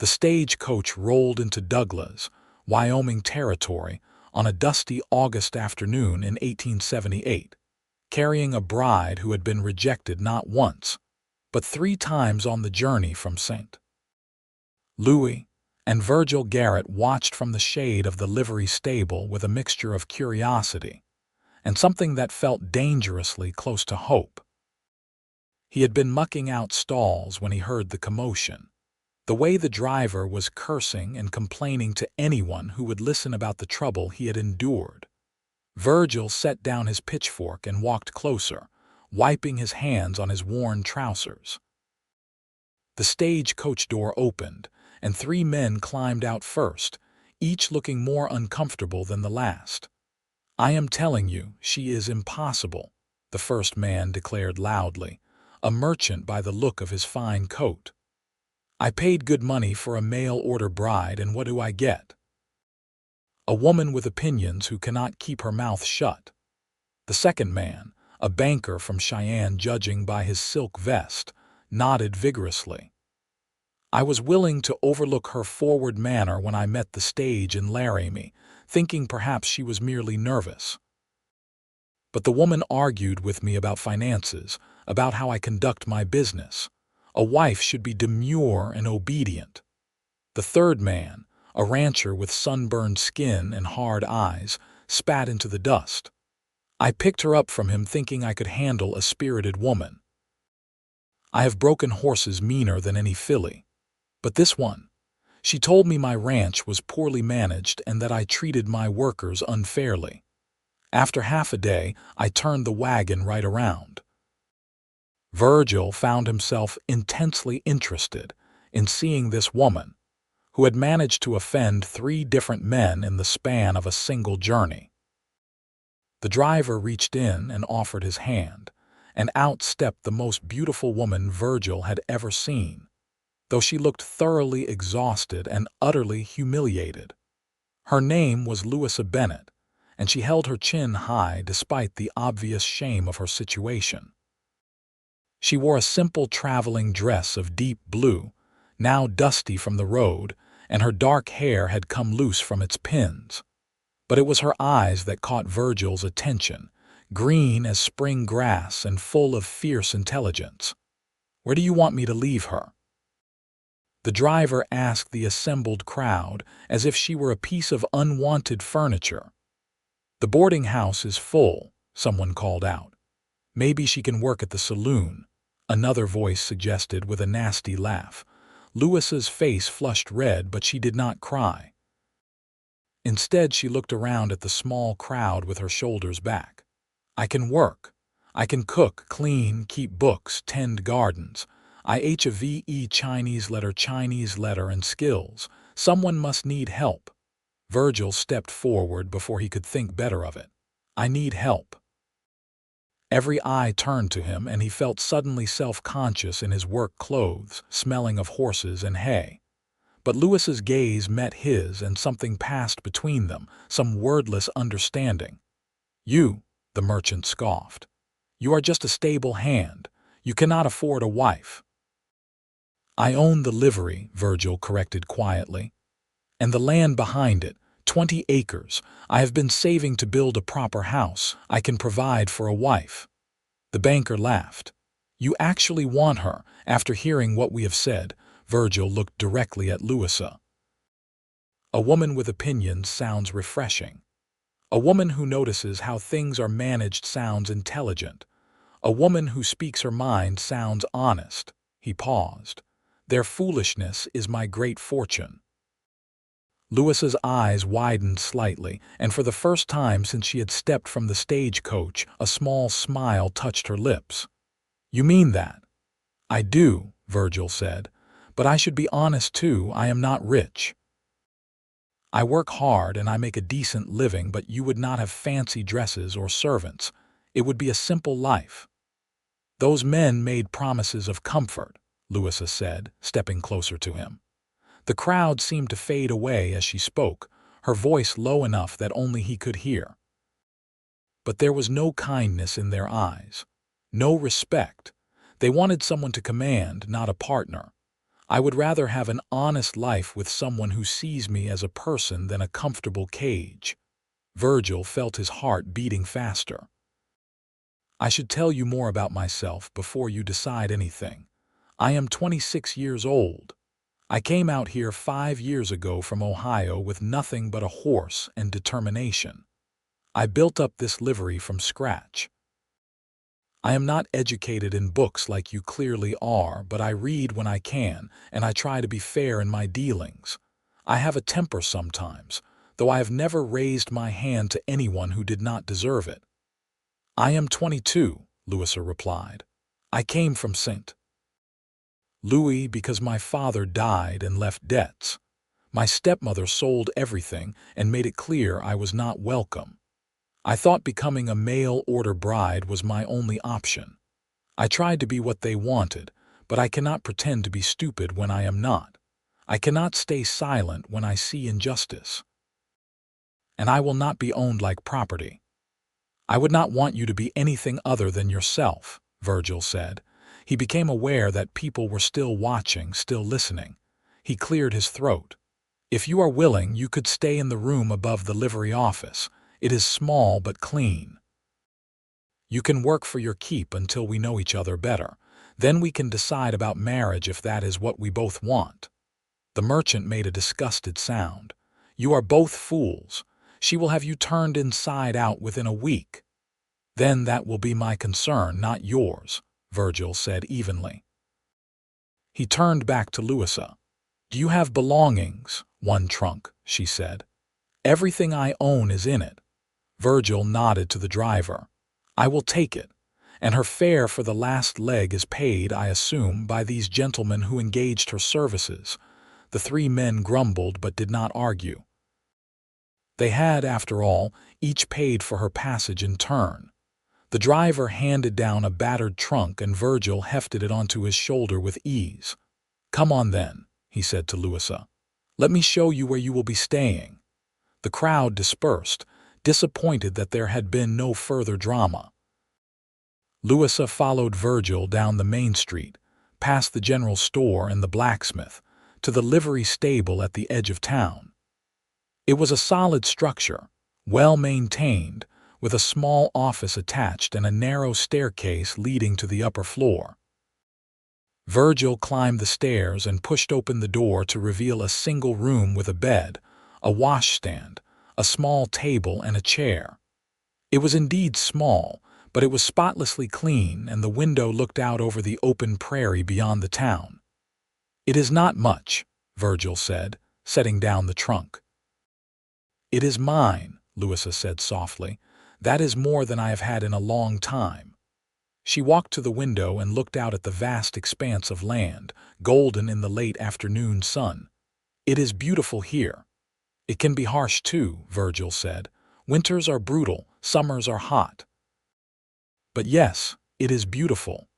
The stagecoach rolled into Douglas, Wyoming territory on a dusty August afternoon in 1878, carrying a bride who had been rejected not once, but 3 times on the journey from St. Louis, and Virgil Garrett watched from the shade of the livery stable with a mixture of curiosity and something that felt dangerously close to hope. He had been mucking out stalls when he heard the commotion. The way the driver was cursing and complaining to anyone who would listen about the trouble he had endured. Virgil set down his pitchfork and walked closer, wiping his hands on his worn trousers. The stagecoach door opened, and 3 men climbed out first, each looking more uncomfortable than the last. "I am telling you, she is impossible," the first man declared loudly, a merchant by the look of his fine coat. "I paid good money for a mail-order bride, and what do I get? A woman with opinions who cannot keep her mouth shut." The second man, a banker from Cheyenne judging by his silk vest, nodded vigorously. "I was willing to overlook her forward manner when I met the stage in Laramie, thinking perhaps she was merely nervous. But the woman argued with me about finances, about how I conduct my business. A wife should be demure and obedient." The third man, a rancher with sunburned skin and hard eyes, spat into the dust. "I picked her up from him thinking I could handle a spirited woman. I have broken horses meaner than any filly. But this one, she told me my ranch was poorly managed and that I treated my workers unfairly. After half a day, I turned the wagon right around." Virgil found himself intensely interested in seeing this woman, who had managed to offend 3 different men in the span of a single journey. The driver reached in and offered his hand, and out stepped the most beautiful woman Virgil had ever seen, though she looked thoroughly exhausted and utterly humiliated. Her name was Louisa Bennett, and she held her chin high despite the obvious shame of her situation. She wore a simple traveling dress of deep blue, now dusty from the road, and her dark hair had come loose from its pins. But it was her eyes that caught Virgil's attention, green as spring grass and full of fierce intelligence. "Where do you want me to leave her?" The driver asked the assembled crowd as if she were a piece of unwanted furniture. "The boarding house is full," someone called out. "Maybe she can work at the saloon," another voice suggested with a nasty laugh. Louisa's face flushed red, but she did not cry. Instead, she looked around at the small crowd with her shoulders back. "I can work. I can cook, clean, keep books, tend gardens. IHAVE Chinese letter and skills. Someone must need help." Virgil stepped forward before he could think better of it. "I need help." Every eye turned to him, and he felt suddenly self-conscious in his work clothes, smelling of horses and hay. But Louisa's gaze met his, and something passed between them, some wordless understanding. "You," the merchant scoffed. "You are just a stable hand. You cannot afford a wife." "I own the livery," Virgil corrected quietly. "And the land behind it, 20 acres. I have been saving to build a proper house. I can provide for a wife." The banker laughed. "You actually want her, after hearing what we have said?" Virgil looked directly at Louisa. "A woman with opinions sounds refreshing. A woman who notices how things are managed sounds intelligent. A woman who speaks her mind sounds honest." He paused. "Their foolishness is my great fortune." Louisa's eyes widened slightly, and for the first time since she had stepped from the stagecoach, a small smile touched her lips. "You mean that?" "I do," Virgil said. "But I should be honest too, I am not rich. I work hard and I make a decent living, but you would not have fancy dresses or servants. It would be a simple life." "Those men made promises of comfort," Louisa said, stepping closer to him. The crowd seemed to fade away as she spoke, her voice low enough that only he could hear. But there was no kindness in their eyes, no respect. They wanted someone to command, not a partner. I would rather have an honest life with someone who sees me as a person than a comfortable cage. Virgil felt his heart beating faster. I should tell you more about myself before you decide anything. I am 26 years old. I came out here 5 years ago from Ohio with nothing but a horse and determination. I built up this livery from scratch. I am not educated in books like you clearly are, but I read when I can, and I try to be fair in my dealings. I have a temper sometimes, though I have never raised my hand to anyone who did not deserve it. I am 22, Louisa replied. I came from St. Louis because my father died and left debts. My stepmother sold everything and made it clear I was not welcome. I thought becoming a mail-order bride was my only option. I tried to be what they wanted, but I cannot pretend to be stupid when I am not. I cannot stay silent when I see injustice. And I will not be owned like property. I would not want you to be anything other than yourself, Virgil said. He became aware that people were still watching, still listening. He cleared his throat. If you are willing, you could stay in the room above the livery office. It is small but clean. You can work for your keep until we know each other better. Then we can decide about marriage if that is what we both want. The merchant made a disgusted sound. You are both fools. She will have you turned inside out within a week. Then that will be my concern, not yours, Virgil said evenly. He turned back to Louisa. Do you have belongings? One trunk, she said. Everything I own is in it. Virgil nodded to the driver. I will take it. And her fare for the last leg is paid, I assume, by these gentlemen who engaged her services. The 3 men grumbled but did not argue. They had, after all, each paid for her passage in turn. The driver handed down a battered trunk and Virgil hefted it onto his shoulder with ease. Come on then, he said to Louisa. Let me show you where you will be staying. The crowd dispersed, disappointed that there had been no further drama. Louisa followed Virgil down the main street, past the general store and the blacksmith, to the livery stable at the edge of town. It was a solid structure, well maintained, with a small office attached and a narrow staircase leading to the upper floor. Virgil climbed the stairs and pushed open the door to reveal a single room with a bed, a washstand, a small table and a chair. It was indeed small, but it was spotlessly clean and the window looked out over the open prairie beyond the town. It is not much, Virgil said, setting down the trunk. It is mine, Louisa said softly. That is more than I have had in a long time. She walked to the window and looked out at the vast expanse of land, golden in the late afternoon sun. It is beautiful here. It can be harsh too, Virgil said. Winters are brutal, summers are hot. But yes, it is beautiful.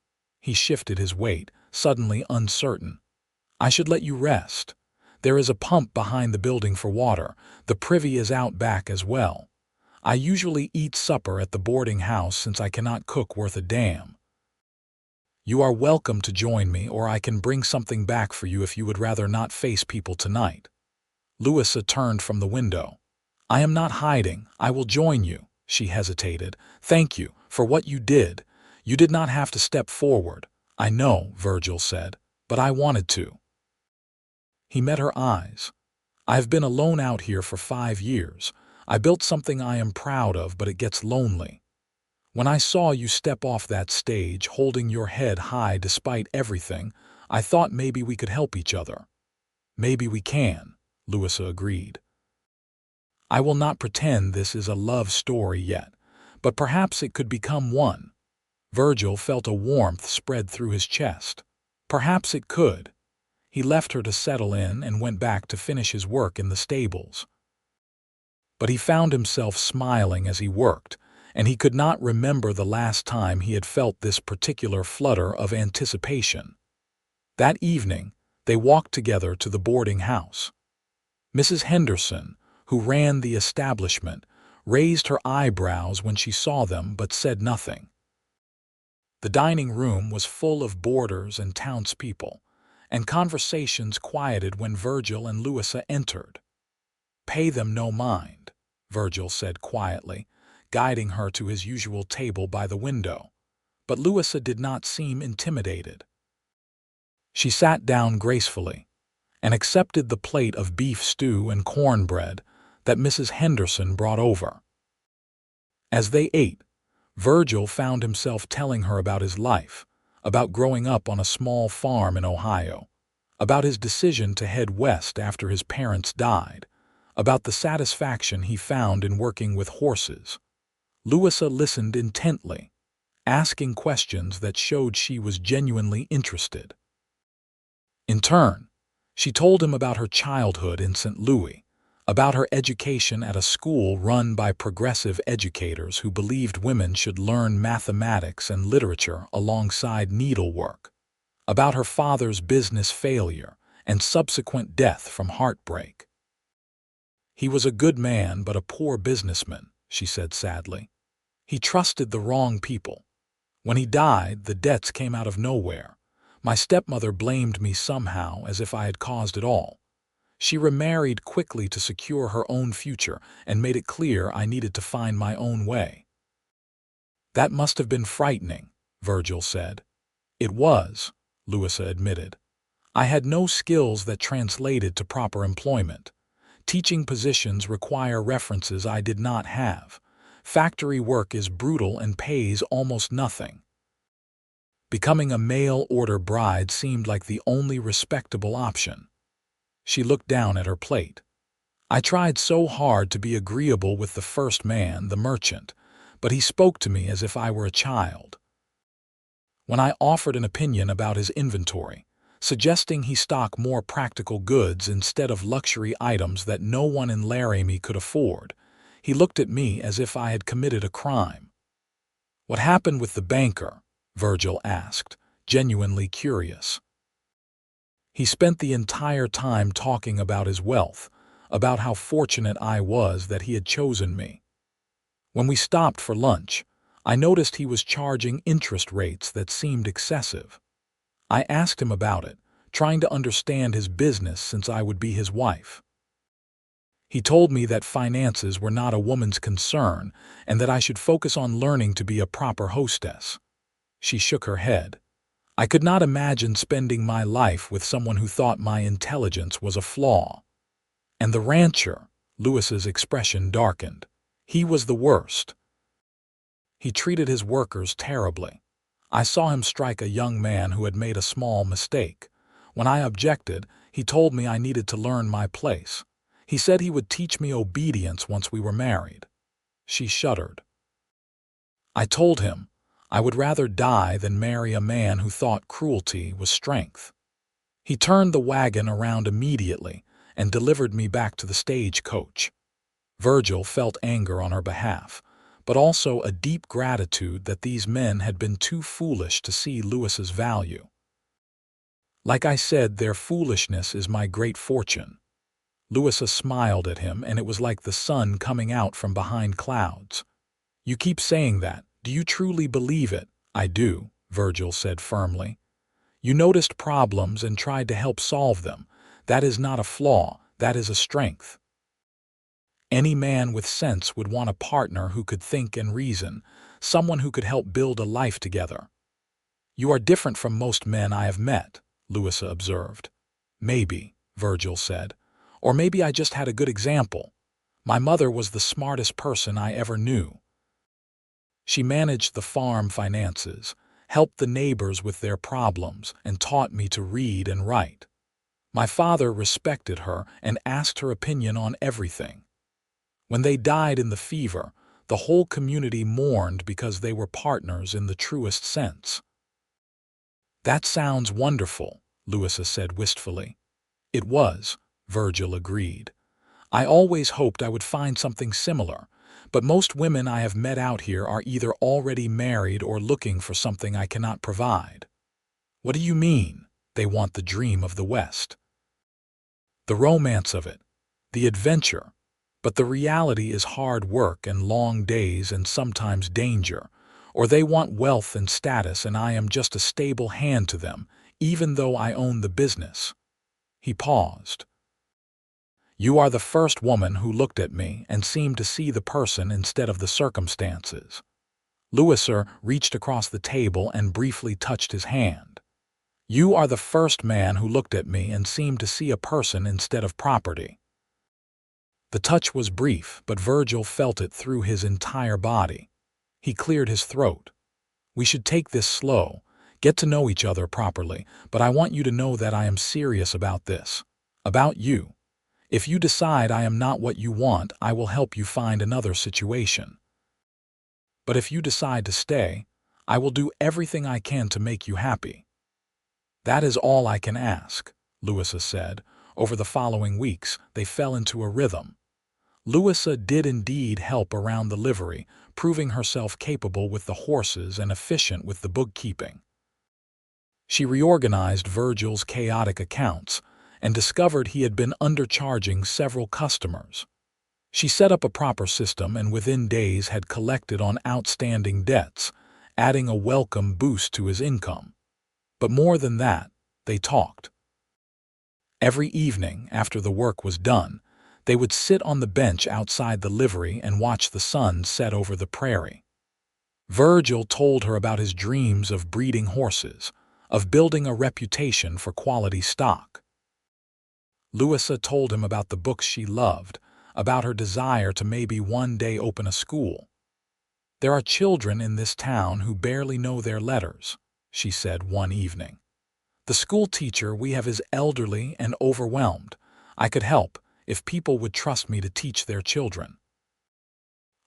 He shifted his weight, suddenly uncertain. I should let you rest. There is a pump behind the building for water. The privy is out back as well. I usually eat supper at the boarding house since I cannot cook worth a damn. You are welcome to join me, or I can bring something back for you if you would rather not face people tonight. Louisa turned from the window. I am not hiding. I will join you. She hesitated. Thank you for what you did. You did not have to step forward. I know, Virgil said, but I wanted to. He met her eyes. I have been alone out here for 5 years. I built something I am proud of, but it gets lonely. When I saw you step off that stage, holding your head high despite everything, I thought maybe we could help each other. Maybe we can, Louisa agreed. I will not pretend this is a love story yet, but perhaps it could become one. Virgil felt a warmth spread through his chest. Perhaps it could. He left her to settle in and went back to finish his work in the stables. But he found himself smiling as he worked, and he could not remember the last time he had felt this particular flutter of anticipation. That evening, they walked together to the boarding house. Mrs. Henderson, who ran the establishment, raised her eyebrows when she saw them but said nothing. The dining room was full of boarders and townspeople, and conversations quieted when Virgil and Louisa entered. "Pay them no mind," Virgil said quietly, guiding her to his usual table by the window. But Louisa did not seem intimidated. She sat down gracefully and accepted the plate of beef stew and cornbread that Mrs. Henderson brought over. As they ate, Virgil found himself telling her about his life, about growing up on a small farm in Ohio, about his decision to head west after his parents died, about the satisfaction he found in working with horses. Louisa listened intently, asking questions that showed she was genuinely interested. In turn, she told him about her childhood in St. Louis, about her education at a school run by progressive educators who believed women should learn mathematics and literature alongside needlework, about her father's business failure and subsequent death from heartbreak. "He was a good man but a poor businessman," she said sadly. "He trusted the wrong people. When he died, the debts came out of nowhere. My stepmother blamed me somehow, as if I had caused it all. She remarried quickly to secure her own future and made it clear I needed to find my own way." "That must have been frightening," Virgil said. "It was," Louisa admitted. "I had no skills that translated to proper employment. Teaching positions require references I did not have. Factory work is brutal and pays almost nothing. Becoming a mail-order bride seemed like the only respectable option." She looked down at her plate. "I tried so hard to be agreeable with the first man, the merchant, but he spoke to me as if I were a child. When I offered an opinion about his inventory, suggesting he stock more practical goods instead of luxury items that no one in Laramie could afford, he looked at me as if I had committed a crime." "What happened with the banker?" Virgil asked, genuinely curious. "He spent the entire time talking about his wealth, about how fortunate I was that he had chosen me. When we stopped for lunch, I noticed he was charging interest rates that seemed excessive. I asked him about it, trying to understand his business since I would be his wife. He told me that finances were not a woman's concern and that I should focus on learning to be a proper hostess." She shook her head. "I could not imagine spending my life with someone who thought my intelligence was a flaw. And the rancher," Louisa's expression darkened. "He was the worst. He treated his workers terribly. I saw him strike a young man who had made a small mistake. When I objected, he told me I needed to learn my place. He said he would teach me obedience once we were married." She shuddered. "I told him I would rather die than marry a man who thought cruelty was strength. He turned the wagon around immediately and delivered me back to the stagecoach." Virgil felt anger on her behalf, but also a deep gratitude that these men had been too foolish to see Louisa's value. "Like I said, their foolishness is my great fortune." Louisa smiled at him, and it was like the sun coming out from behind clouds. "You keep saying that. Do you truly believe it?" "I do," Virgil said firmly. "You noticed problems and tried to help solve them. That is not a flaw, that is a strength. Any man with sense would want a partner who could think and reason, someone who could help build a life together." "You are different from most men I have met," Louisa observed. "Maybe," Virgil said. "Or maybe I just had a good example. My mother was the smartest person I ever knew. She managed the farm finances, helped the neighbors with their problems, and taught me to read and write. My father respected her and asked her opinion on everything. When they died in the fever, the whole community mourned because they were partners in the truest sense." "That sounds wonderful," Louisa said wistfully. "It was," Virgil agreed. "I always hoped I would find something similar, but most women I have met out here are either already married or looking for something I cannot provide." "What do you mean?" "They want the dream of the West. The romance of it, the adventure, but the reality is hard work and long days and sometimes danger, or they want wealth and status and I am just a stable hand to them, even though I own the business." He paused. "You are the first woman who looked at me and seemed to see the person instead of the circumstances." Louisa reached across the table and briefly touched his hand. "You are the first man who looked at me and seemed to see a person instead of property." The touch was brief, but Virgil felt it through his entire body. He cleared his throat. "We should take this slow, get to know each other properly, but I want you to know that I am serious about this. About you. If you decide I am not what you want, I will help you find another situation. But if you decide to stay, I will do everything I can to make you happy." "That is all I can ask," Louisa said. Over the following weeks, they fell into a rhythm. Louisa did indeed help around the livery, proving herself capable with the horses and efficient with the bookkeeping. She reorganized Virgil's chaotic accounts and discovered he had been undercharging several customers. She set up a proper system and within days had collected on outstanding debts, adding a welcome boost to his income. But more than that, they talked. Every evening, after the work was done, they would sit on the bench outside the livery and watch the sun set over the prairie. Virgil told her about his dreams of breeding horses, of building a reputation for quality stock. Louisa told him about the books she loved, about her desire to maybe one day open a school. "There are children in this town who barely know their letters," she said one evening. "The school teacher we have is elderly and overwhelmed. I could help if people would trust me to teach their children."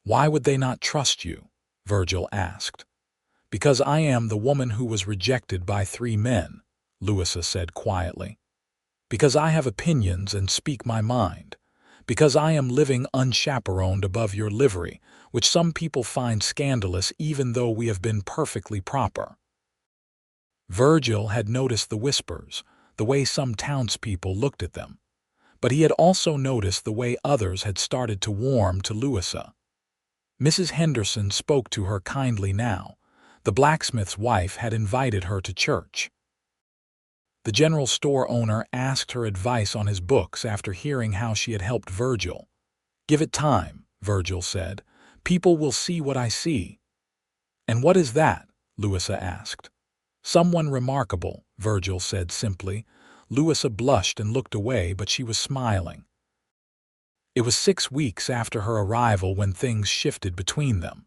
"Why would they not trust you?" Virgil asked. "Because I am the woman who was rejected by 3 men," Louisa said quietly. "Because I have opinions and speak my mind. Because I am living unchaperoned above your livery, which some people find scandalous even though we have been perfectly proper." Virgil had noticed the whispers, the way some townspeople looked at them. But he had also noticed the way others had started to warm to Louisa. Mrs. Henderson spoke to her kindly now. The blacksmith's wife had invited her to church. The general store owner asked her advice on his books after hearing how she had helped Virgil. "Give it time," Virgil said. "People will see what I see." "And what is that?" Louisa asked. "Someone remarkable," Virgil said simply. Louisa blushed and looked away, but she was smiling. It was 6 weeks after her arrival when things shifted between them.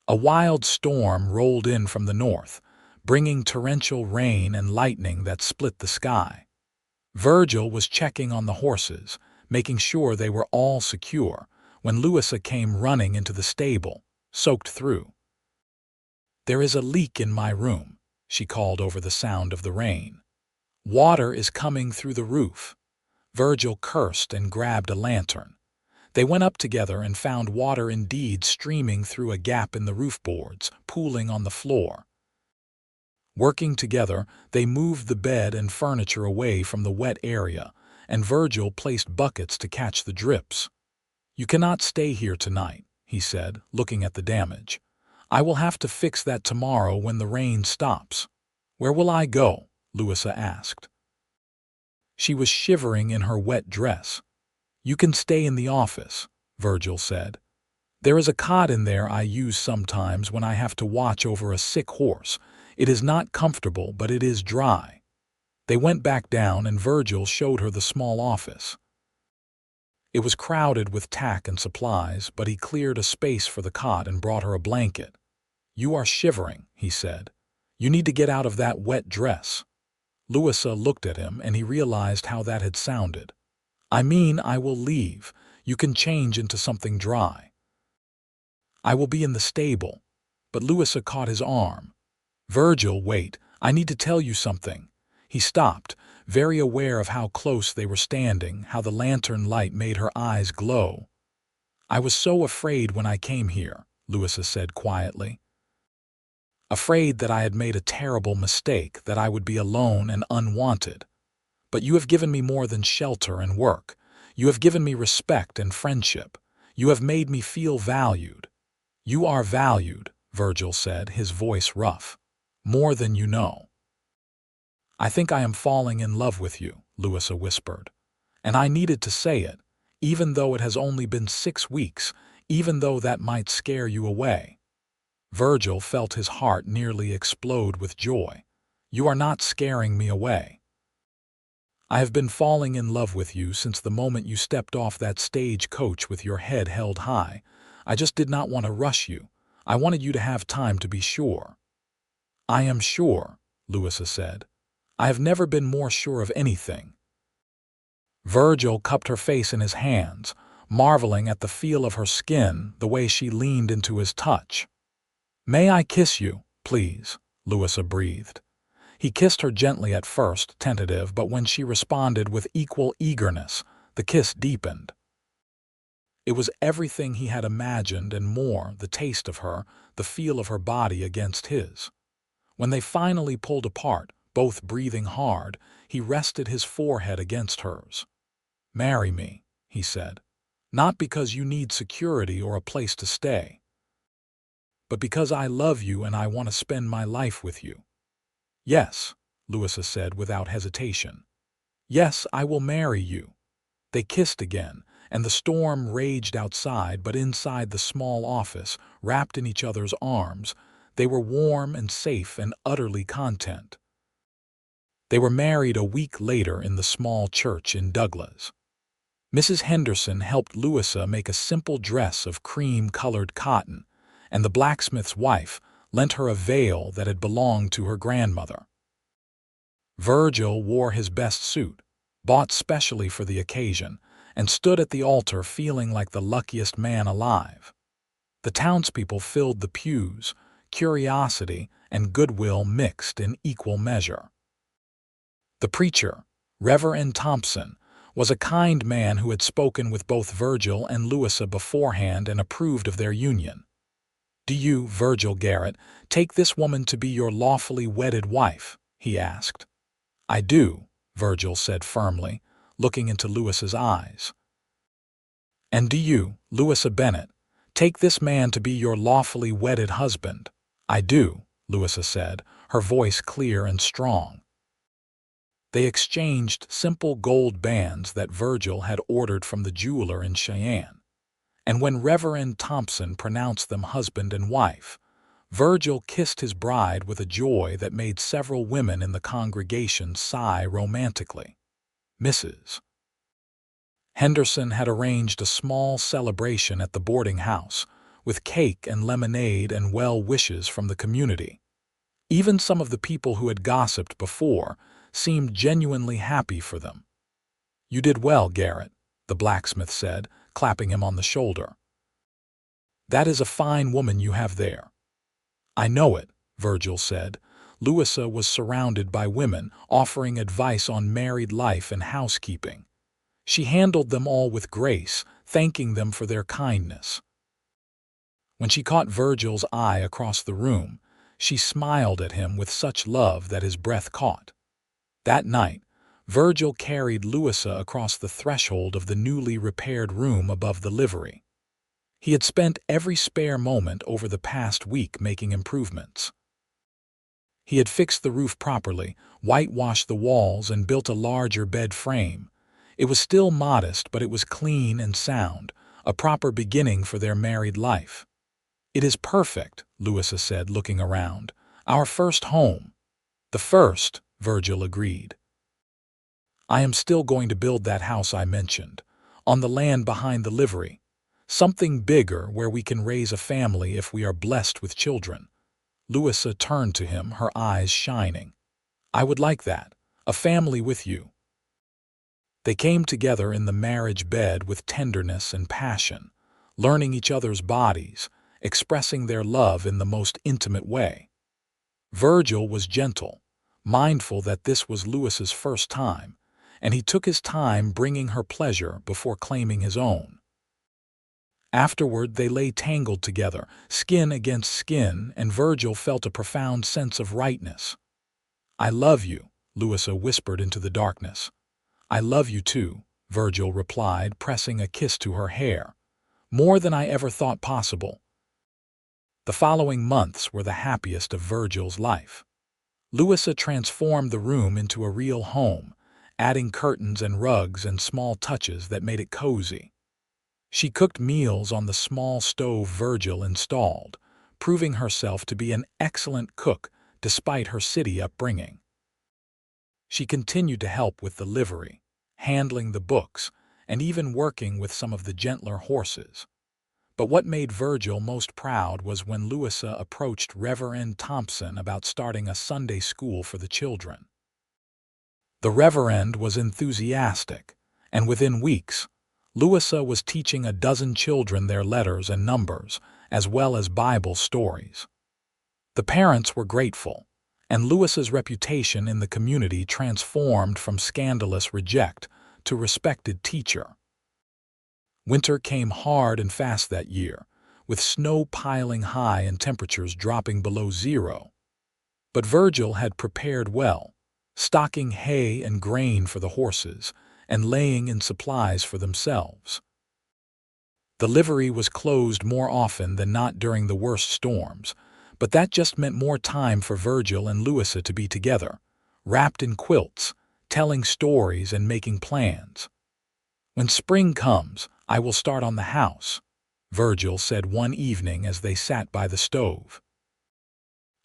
A wild storm rolled in from the north, bringing torrential rain and lightning that split the sky. Virgil was checking on the horses, making sure they were all secure, when Louisa came running into the stable, soaked through. "There is a leak in my room," she called over the sound of the rain. "Water is coming through the roof." Virgil cursed and grabbed a lantern. They went up together and found water indeed streaming through a gap in the roof boards, pooling on the floor. Working together, they moved the bed and furniture away from the wet area, and Virgil placed buckets to catch the drips. "You cannot stay here tonight," he said, looking at the damage. "I will have to fix that tomorrow when the rain stops." "Where will I go?" Louisa asked. She was shivering in her wet dress. "You can stay in the office," Virgil said. "There is a cot in there I use sometimes when I have to watch over a sick horse. It is not comfortable, but it is dry." They went back down and Virgil showed her the small office. It was crowded with tack and supplies, but he cleared a space for the cot and brought her a blanket. "You are shivering," he said. "You need to get out of that wet dress." Louisa looked at him and he realized how that had sounded. "I mean, I will leave. You can change into something dry." "I will be in the stable." But Louisa caught his arm. "Virgil, wait. I need to tell you something." He stopped, very aware of how close they were standing, how the lantern light made her eyes glow. "I was so afraid when I came here," Louisa said quietly. "Afraid that I had made a terrible mistake, that I would be alone and unwanted. But you have given me more than shelter and work. You have given me respect and friendship. You have made me feel valued." "You are valued," Virgil said, his voice rough. "More than you know." "I think I am falling in love with you," Louisa whispered. "And I needed to say it, even though it has only been 6 weeks, even though that might scare you away." Virgil felt his heart nearly explode with joy. "You are not scaring me away. I have been falling in love with you since the moment you stepped off that stage coach with your head held high. I just did not want to rush you. I wanted you to have time to be sure." "I am sure," Louisa said. "I have never been more sure of anything." Virgil cupped her face in his hands, marveling at the feel of her skin, the way she leaned into his touch. "May I kiss you, please?" Louisa breathed. He kissed her gently at first, tentative, but when she responded with equal eagerness, the kiss deepened. It was everything he had imagined and more, the taste of her, the feel of her body against his. When they finally pulled apart, both breathing hard, he rested his forehead against hers. "Marry me," he said, "not because you need security or a place to stay, but because I love you and I want to spend my life with you." "Yes," Louisa said without hesitation. "Yes, I will marry you." They kissed again, and the storm raged outside, but inside the small office, wrapped in each other's arms, they were warm and safe and utterly content. They were married a week later in the small church in Douglas. Mrs. Henderson helped Louisa make a simple dress of cream-colored cotton, and the blacksmith's wife lent her a veil that had belonged to her grandmother. Virgil wore his best suit, bought specially for the occasion, and stood at the altar feeling like the luckiest man alive. The townspeople filled the pews, curiosity and goodwill mixed in equal measure. The preacher, Reverend Thompson, was a kind man who had spoken with both Virgil and Louisa beforehand and approved of their union. "Do you, Virgil Garrett, take this woman to be your lawfully wedded wife?" he asked. "I do," Virgil said firmly, looking into Louisa's eyes. "And do you, Louisa Bennett, take this man to be your lawfully wedded husband?" "I do," Louisa said, her voice clear and strong. They exchanged simple gold bands that Virgil had ordered from the jeweler in Cheyenne, and when Reverend Thompson pronounced them husband and wife, Virgil kissed his bride with a joy that made several women in the congregation sigh romantically. Mrs. Henderson had arranged a small celebration at the boarding house, with cake and lemonade and well wishes from the community. Even some of the people who had gossiped before seemed genuinely happy for them. "You did well, Garrett," the blacksmith said, clapping him on the shoulder. "That is a fine woman you have there." "I know it," Virgil said. Louisa was surrounded by women offering advice on married life and housekeeping. She handled them all with grace, thanking them for their kindness. When she caught Virgil's eye across the room, she smiled at him with such love that his breath caught. That night, Virgil carried Louisa across the threshold of the newly repaired room above the livery. He had spent every spare moment over the past week making improvements. He had fixed the roof properly, whitewashed the walls, and built a larger bed frame. It was still modest, but it was clean and sound, a proper beginning for their married life. "It is perfect," Louisa said, looking around. "Our first home." "The first," Virgil agreed. "I am still going to build that house I mentioned, on the land behind the livery. Something bigger where we can raise a family if we are blessed with children." Louisa turned to him, her eyes shining. "I would like that, a family with you." They came together in the marriage bed with tenderness and passion, learning each other's bodies, expressing their love in the most intimate way. Virgil was gentle, mindful that this was Louisa's first time, and he took his time bringing her pleasure before claiming his own. Afterward, they lay tangled together, skin against skin, and Virgil felt a profound sense of rightness. "I love you," Louisa whispered into the darkness. "I love you too," Virgil replied, pressing a kiss to her hair. "More than I ever thought possible." The following months were the happiest of Virgil's life. Louisa transformed the room into a real home, adding curtains and rugs and small touches that made it cozy. She cooked meals on the small stove Virgil installed, proving herself to be an excellent cook despite her city upbringing. She continued to help with the livery, handling the books, and even working with some of the gentler horses. But what made Virgil most proud was when Louisa approached Reverend Thompson about starting a Sunday school for the children. The Reverend was enthusiastic, and within weeks, Louisa was teaching a dozen children their letters and numbers, as well as Bible stories. The parents were grateful, and Louisa's reputation in the community transformed from scandalous reject to respected teacher. Winter came hard and fast that year, with snow piling high and temperatures dropping below zero. But Virgil had prepared well, stocking hay and grain for the horses and laying in supplies for themselves. The livery was closed more often than not during the worst storms, but that just meant more time for Virgil and Louisa to be together, wrapped in quilts, telling stories and making plans. "When spring comes, I will start on the house," Virgil said one evening as they sat by the stove.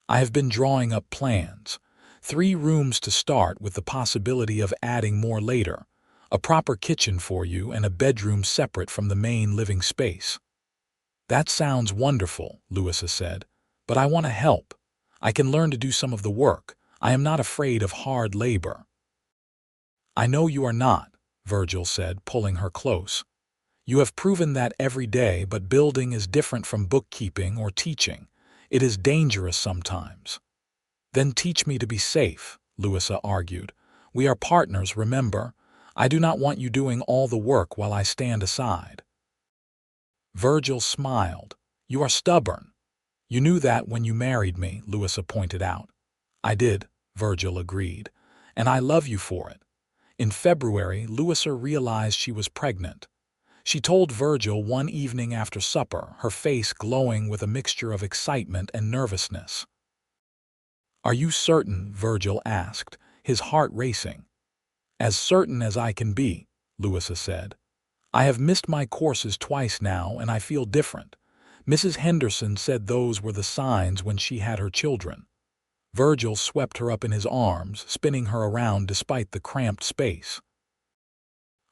"I have been drawing up plans. 3 rooms to start with the possibility of adding more later, a proper kitchen for you and a bedroom separate from the main living space." "That sounds wonderful," Louisa said, "but I want to help. I can learn to do some of the work. I am not afraid of hard labor." "I know you are not," Virgil said, pulling her close. "You have proven that every day, but building is different from bookkeeping or teaching. It is dangerous sometimes." "Then teach me to be safe," Louisa argued. "We are partners, remember? I do not want you doing all the work while I stand aside." Virgil smiled. "You are stubborn. You knew that when you married me," Louisa pointed out. "I did," Virgil agreed, "and I love you for it." In February, Louisa realized she was pregnant. She told Virgil one evening after supper, her face glowing with a mixture of excitement and nervousness. "Are you certain?" Virgil asked, his heart racing. "As certain as I can be," Louisa said. "I have missed my courses twice now, and I feel different. Mrs. Henderson said those were the signs when she had her children." Virgil swept her up in his arms, spinning her around despite the cramped space.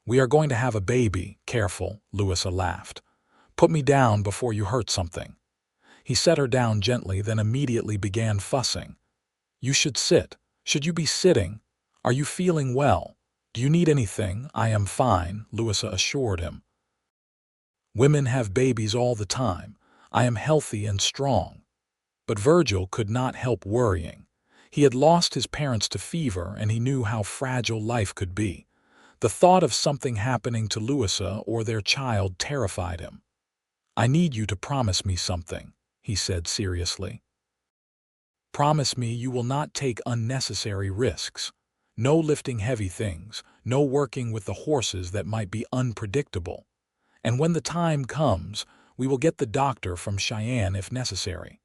"We are going to have a baby, careful," Louisa laughed. "Put me down before you hurt something." He set her down gently, then immediately began fussing. "You should sit. Should you be sitting? Are you feeling well? Do you need anything?" "I am fine," Louisa assured him. "Women have babies all the time. I am healthy and strong." But Virgil could not help worrying. He had lost his parents to fever, and he knew how fragile life could be. The thought of something happening to Louisa or their child terrified him. "I need you to promise me something," he said seriously. "Promise me you will not take unnecessary risks. No lifting heavy things, no working with the horses that might be unpredictable. And when the time comes, we will get the doctor from Cheyenne if necessary."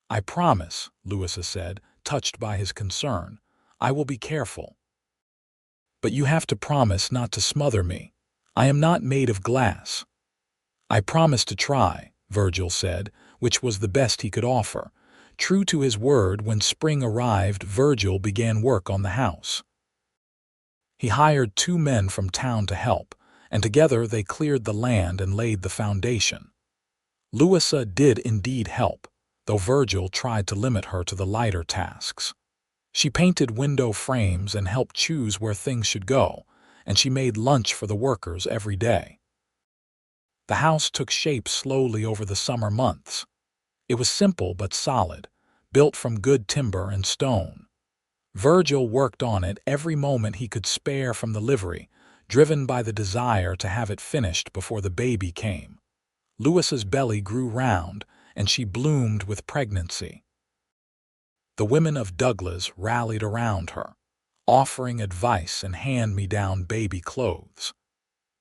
"I promise," Louisa said, touched by his concern. "I will be careful." "But you have to promise not to smother me. I am not made of glass." "I promise to try," Virgil said, which was the best he could offer. True to his word, when spring arrived, Virgil began work on the house. He hired 2 men from town to help, and together they cleared the land and laid the foundation. Louisa did indeed help, though Virgil tried to limit her to the lighter tasks. She painted window frames and helped choose where things should go, and she made lunch for the workers every day. The house took shape slowly over the summer months. It was simple but solid, built from good timber and stone. Virgil worked on it every moment he could spare from the livery, driven by the desire to have it finished before the baby came. Louisa's belly grew round, and she bloomed with pregnancy. The women of Douglas rallied around her, offering advice and hand-me-down baby clothes.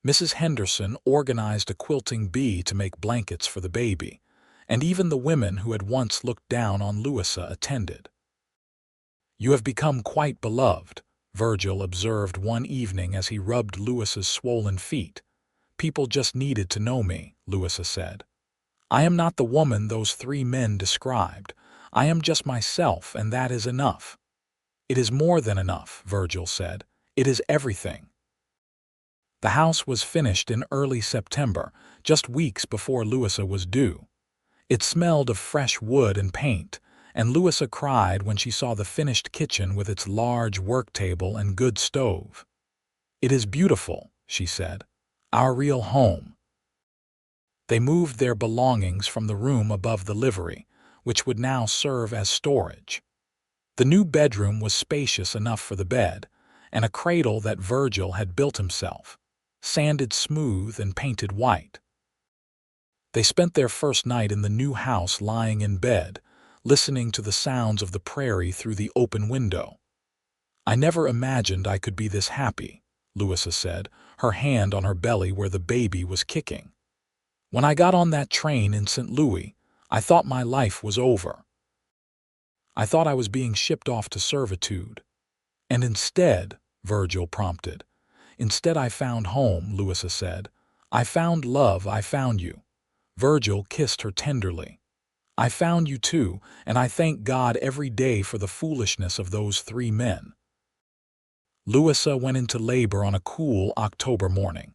Mrs. Henderson organized a quilting bee to make blankets for the baby, and even the women who had once looked down on Louisa attended. "You have become quite beloved," Virgil observed one evening as he rubbed Louisa's swollen feet. "People just needed to know me," Louisa said. "I am not the woman those three men described. I am just myself, and that is enough." "It is more than enough," Virgil said. "It is everything." The house was finished in early September, just weeks before Louisa was due. It smelled of fresh wood and paint, and Louisa cried when she saw the finished kitchen with its large work table and good stove. "It is beautiful," she said. "Our real home." They moved their belongings from the room above the livery, which would now serve as storage. The new bedroom was spacious enough for the bed, and a cradle that Virgil had built himself, sanded smooth and painted white. They spent their first night in the new house lying in bed, listening to the sounds of the prairie through the open window. "I never imagined I could be this happy," Louisa said, her hand on her belly where the baby was kicking. "When I got on that train in St. Louis, I thought my life was over. I thought I was being shipped off to servitude. And instead," Virgil prompted. "Instead I found home," Louisa said. "I found love, I found you." Virgil kissed her tenderly. "I found you too, and I thank God every day for the foolishness of those three men." Louisa went into labor on a cool October morning.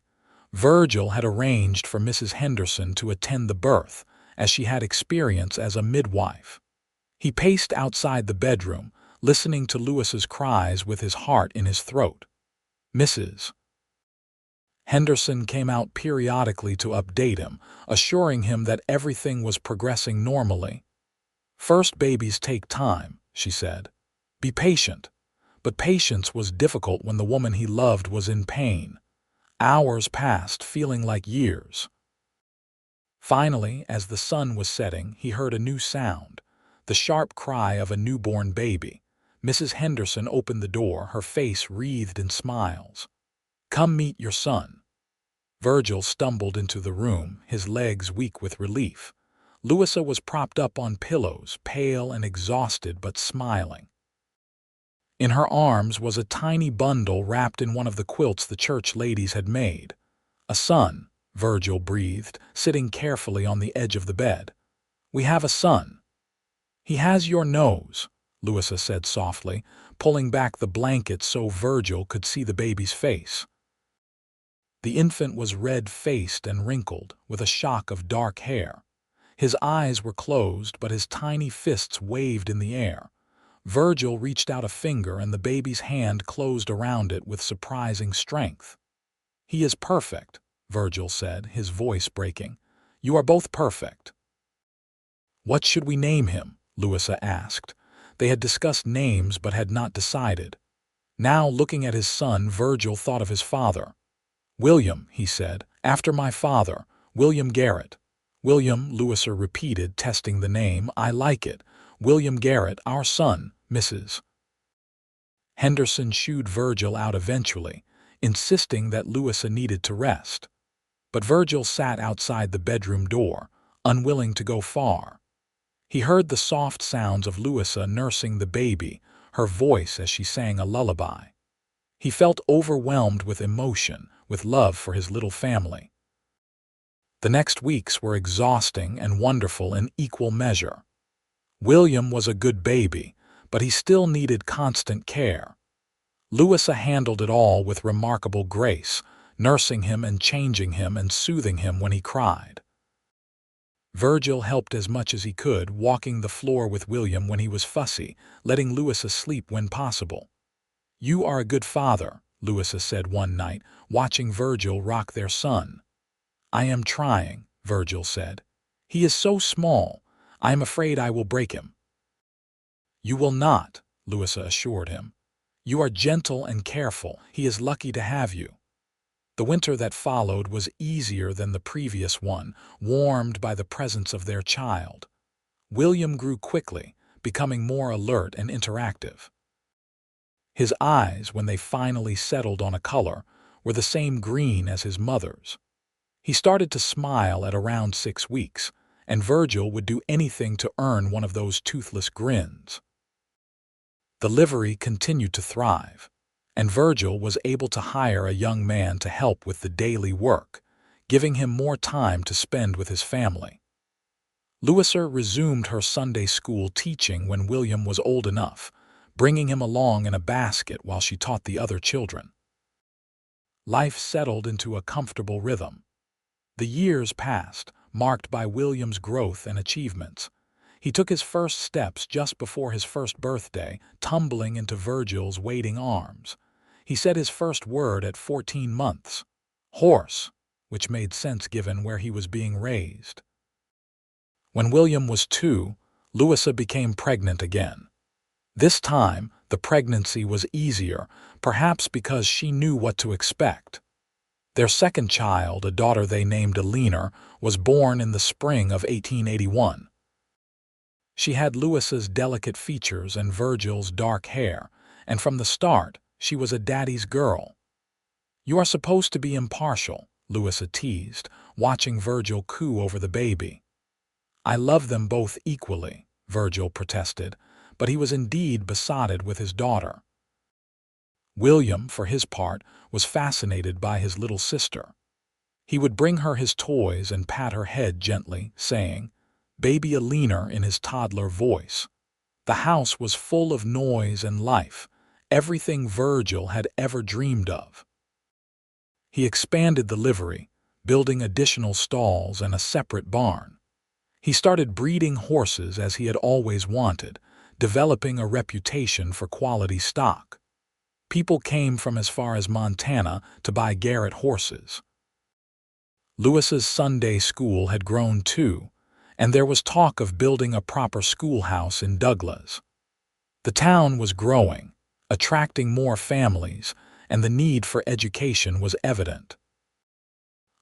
Virgil had arranged for Mrs. Henderson to attend the birth, as she had experience as a midwife. He paced outside the bedroom, listening to Louisa's cries with his heart in his throat. Mrs. Henderson came out periodically to update him, assuring him that everything was progressing normally. "First babies take time," she said. "Be patient." But patience was difficult when the woman he loved was in pain. Hours passed, feeling like years. Finally, as the sun was setting, he heard a new sound, the sharp cry of a newborn baby. Mrs. Henderson opened the door, her face wreathed in smiles. "Come meet your son." Virgil stumbled into the room, his legs weak with relief. Louisa was propped up on pillows, pale and exhausted but smiling. In her arms was a tiny bundle wrapped in one of the quilts the church ladies had made. "A son," Virgil breathed, sitting carefully on the edge of the bed. "We have a son." "He has your nose," Louisa said softly, pulling back the blanket so Virgil could see the baby's face. The infant was red-faced and wrinkled, with a shock of dark hair. His eyes were closed, but his tiny fists waved in the air. Virgil reached out a finger, and the baby's hand closed around it with surprising strength. "He is perfect," Virgil said, his voice breaking. "You are both perfect." "What should we name him?" Louisa asked. They had discussed names but had not decided. Now, looking at his son, Virgil thought of his father. "William," he said, "after my father, William Garrett." "William," Louisa repeated, testing the name. "I like it. William Garrett, our son, Mrs." Henderson shooed Virgil out eventually, insisting that Louisa needed to rest. But Virgil sat outside the bedroom door, unwilling to go far. He heard the soft sounds of Louisa nursing the baby, her voice as she sang a lullaby. He felt overwhelmed with emotion, with love for his little family. The next weeks were exhausting and wonderful in equal measure. William was a good baby, but he still needed constant care. Louisa handled it all with remarkable grace, nursing him and changing him and soothing him when he cried. Virgil helped as much as he could, walking the floor with William when he was fussy, letting Louisa sleep when possible. "You are a good father," Louisa said one night, watching Virgil rock their son. "I am trying," Virgil said. "He is so small. I am afraid I will break him." "You will not," Louisa assured him. "You are gentle and careful. He is lucky to have you." The winter that followed was easier than the previous one, warmed by the presence of their child. William grew quickly, becoming more alert and interactive. His eyes, when they finally settled on a color, were the same green as his mother's. He started to smile at around 6 weeks, and Virgil would do anything to earn one of those toothless grins. The livery continued to thrive, and Virgil was able to hire a young man to help with the daily work, giving him more time to spend with his family. Louisa resumed her Sunday school teaching when William was old enough, bringing him along in a basket while she taught the other children. Life settled into a comfortable rhythm. The years passed, marked by William's growth and achievements. He took his first steps just before his first birthday, tumbling into Virgil's waiting arms. He said his first word at 14 months, horse, which made sense given where he was being raised. When William was 2, Louisa became pregnant again. This time, the pregnancy was easier, perhaps because she knew what to expect. Their second child, a daughter they named Alina, was born in the spring of 1881. She had Louisa's delicate features and Virgil's dark hair, and from the start, she was a daddy's girl. "You are supposed to be impartial," Louisa teased, watching Virgil coo over the baby. "I love them both equally," Virgil protested, but he was indeed besotted with his daughter. William, for his part, was fascinated by his little sister. He would bring her his toys and pat her head gently, saying, "Baby Alina," in his toddler voice. The house was full of noise and life, everything Virgil had ever dreamed of. He expanded the livery, building additional stalls and a separate barn. He started breeding horses as he had always wanted, developing a reputation for quality stock. People came from as far as Montana to buy Garrett horses. Louisa's Sunday school had grown too, and there was talk of building a proper schoolhouse in Douglas. The town was growing, attracting more families, and the need for education was evident.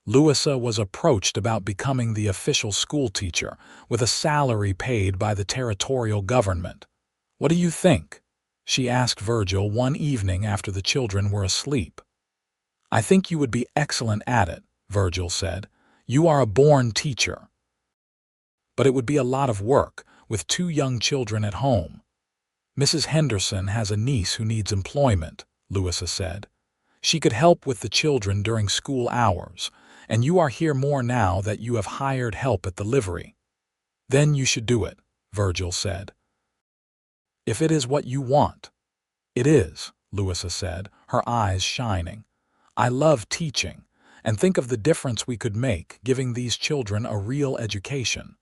Louisa was approached about becoming the official schoolteacher, with a salary paid by the territorial government. "What do you think?" she asked Virgil one evening after the children were asleep. "I think you would be excellent at it," Virgil said. "You are a born teacher." "But it would be a lot of work, with 2 young children at home." "Mrs. Henderson has a niece who needs employment," Louisa said. "She could help with the children during school hours, and you are here more now that you have hired help at the livery." "Then you should do it," Virgil said. "If it is what you want." "It is," Louisa said, her eyes shining. "I love teaching, and think of the difference we could make giving these children a real education."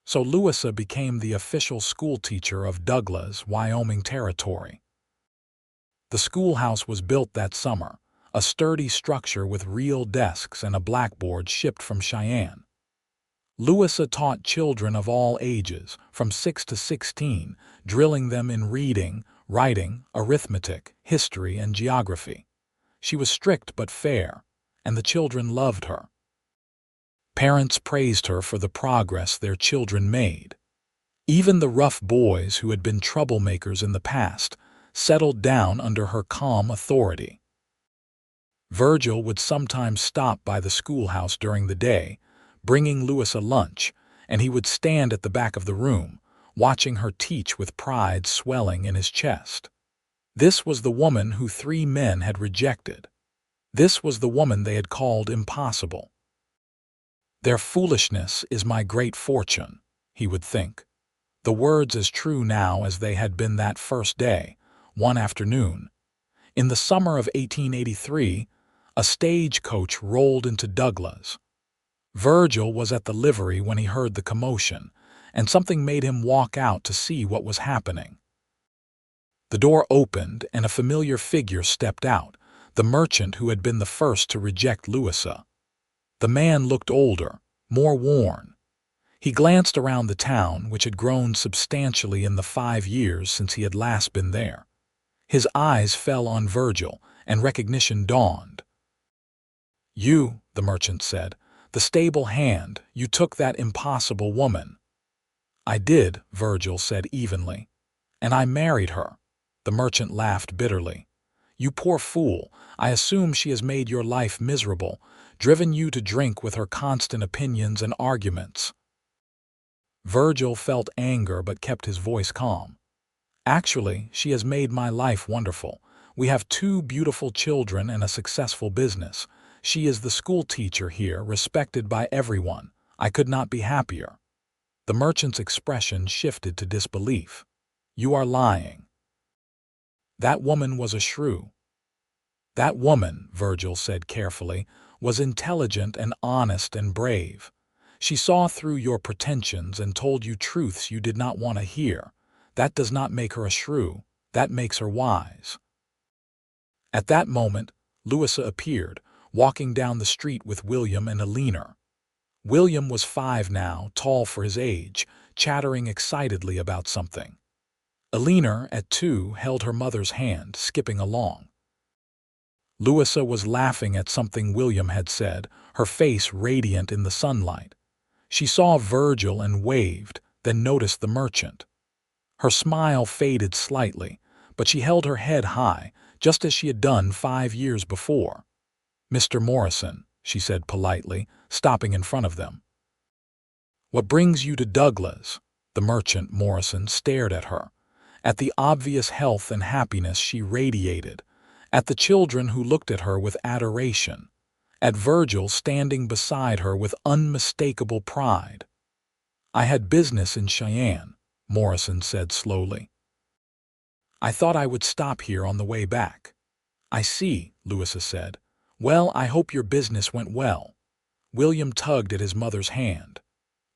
So Louisa became the official schoolteacher of Douglas, Wyoming Territory. The schoolhouse was built that summer, a sturdy structure with real desks and a blackboard shipped from Cheyenne. Louisa taught children of all ages, from 6 to 16, drilling them in reading, writing, arithmetic, history, and geography. She was strict but fair, and the children loved her. Parents praised her for the progress their children made. Even the rough boys who had been troublemakers in the past settled down under her calm authority. Virgil would sometimes stop by the schoolhouse during the day, bringing Louisa lunch, and he would stand at the back of the room, watching her teach with pride swelling in his chest. This was the woman who 3 men had rejected. This was the woman they had called impossible. "Their foolishness is my great fortune," he would think. The words as true now as they had been that first day, one afternoon. In the summer of 1883, a stagecoach rolled into Douglas. Virgil was at the livery when he heard the commotion, and something made him walk out to see what was happening. The door opened and a familiar figure stepped out, the merchant who had been the first to reject Louisa. The man looked older, more worn. He glanced around the town, which had grown substantially in the 5 years since he had last been there. His eyes fell on Virgil, and recognition dawned. "You," the merchant said, "the stable hand, you took that impossible woman." "I did," Virgil said evenly. "And I married her." The merchant laughed bitterly. "You poor fool, I assume she has made your life miserable, driven you to drink with her constant opinions and arguments." Virgil felt anger but kept his voice calm. Actually, she has made my life wonderful. We have 2 beautiful children and a successful business. She is the school teacher here, respected by everyone. I could not be happier." The merchant's expression shifted to disbelief. "You are lying." "That woman was a shrew." "That woman," Virgil said carefully, "was intelligent and honest and brave. She saw through your pretensions and told you truths you did not want to hear. That does not make her a shrew. That makes her wise." At that moment, Louisa appeared, walking down the street with William and Alina. William was 5 now, tall for his age, chattering excitedly about something. Alina, at 2, held her mother's hand, skipping along. Louisa was laughing at something William had said, her face radiant in the sunlight. She saw Virgil and waved, then noticed the merchant. Her smile faded slightly, but she held her head high, just as she had done 5 years before. "Mr. Morrison," she said politely, stopping in front of them. "What brings you to Douglas?" The merchant, Morrison, stared at her, at the obvious health and happiness she radiated, at the children who looked at her with adoration, at Virgil standing beside her with unmistakable pride. "I had business in Cheyenne," Morrison said slowly. "I thought I would stop here on the way back." "I see," Louisa said. "Well, I hope your business went well." William tugged at his mother's hand.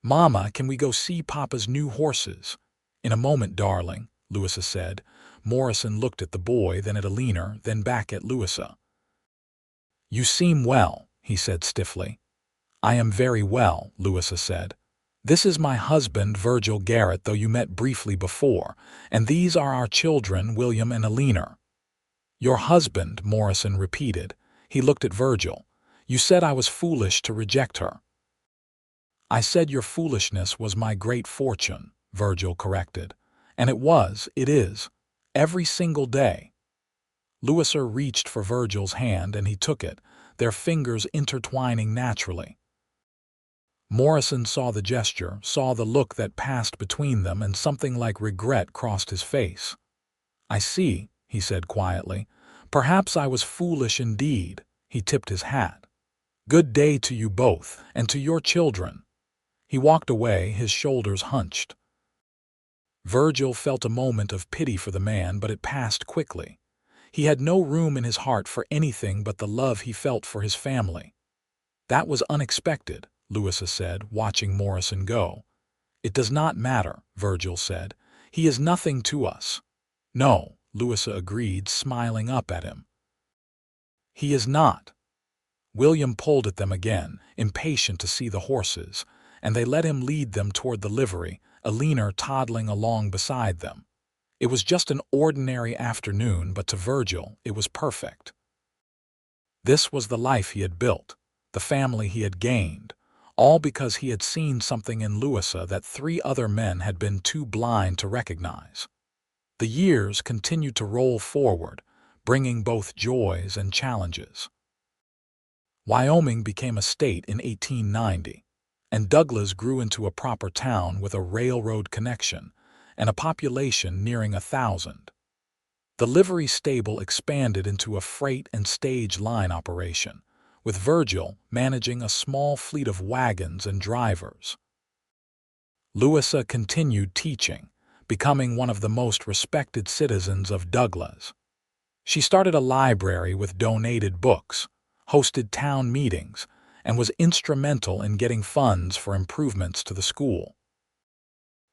"Mama, can we go see Papa's new horses?" "In a moment, darling," Louisa said. Morrison looked at the boy, then at Alina, then back at Louisa. "You seem well," he said stiffly. "I am very well," Louisa said. "This is my husband, Virgil Garrett, though you met briefly before, and these are our children, William and Alina." "Your husband," Morrison repeated. He looked at Virgil. "You said I was foolish to reject her." "I said your foolishness was my great fortune," Virgil corrected. "And it is, every single day." Louisa reached for Virgil's hand and he took it, their fingers intertwining naturally. Morrison saw the gesture, saw the look that passed between them, and something like regret crossed his face. "I see," he said quietly. "Perhaps I was foolish indeed." He tipped his hat. "Good day to you both, and to your children." He walked away, his shoulders hunched. Virgil felt a moment of pity for the man, but it passed quickly. He had no room in his heart for anything but the love he felt for his family. "That was unexpected," Louisa said, watching Morrison go. "It does not matter," Virgil said. "He is nothing to us." "No," Louisa agreed, smiling up at him. "He is not." William pulled at them again, impatient to see the horses, and they let him lead them toward the livery, Alina toddling along beside them. It was just an ordinary afternoon, but to Virgil it was perfect. This was the life he had built, the family he had gained, all because he had seen something in Louisa that 3 other men had been too blind to recognize. The years continued to roll forward, bringing both joys and challenges. Wyoming became a state in 1890, and Douglas grew into a proper town with a railroad connection and a population nearing 1,000. The livery stable expanded into a freight and stage line operation, with Virgil managing a small fleet of wagons and drivers. Louisa continued teaching, becoming one of the most respected citizens of Douglas. She started a library with donated books, hosted town meetings, and was instrumental in getting funds for improvements to the school.